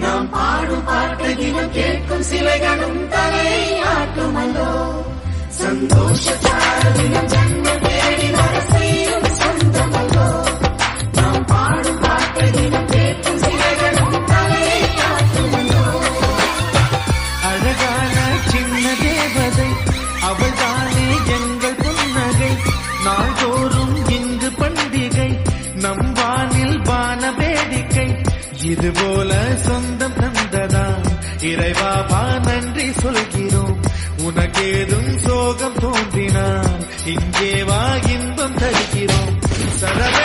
நாம் பாடும் பாட்டை தினம் கேட்கும் சிலைகளும் தலை ஆட்டுமல்லோ சந்தோஷ தினம் ஜன்மம் தேடி வர செய்யும் சொந்தமல்லோ நாம் பாடும் பாட்டை தினம் கேட்கும் சிலைகளும் தலை ஆட்டுமல்லோ அழகான சின்ன தேவதை அவள் தானே எங்கள் புன்னகை நாள்தோறும் இங்கு பண்டிகை நம் வானில் வான வேடிக்கை இதுபோல சொந்தம் தந்ததா இறைவா நன்றி சொல்கிறோம் உனக்கேதும் சோகம் தோன்றினால் இங்கே வா இன்பம் தருகிறோம் சரவை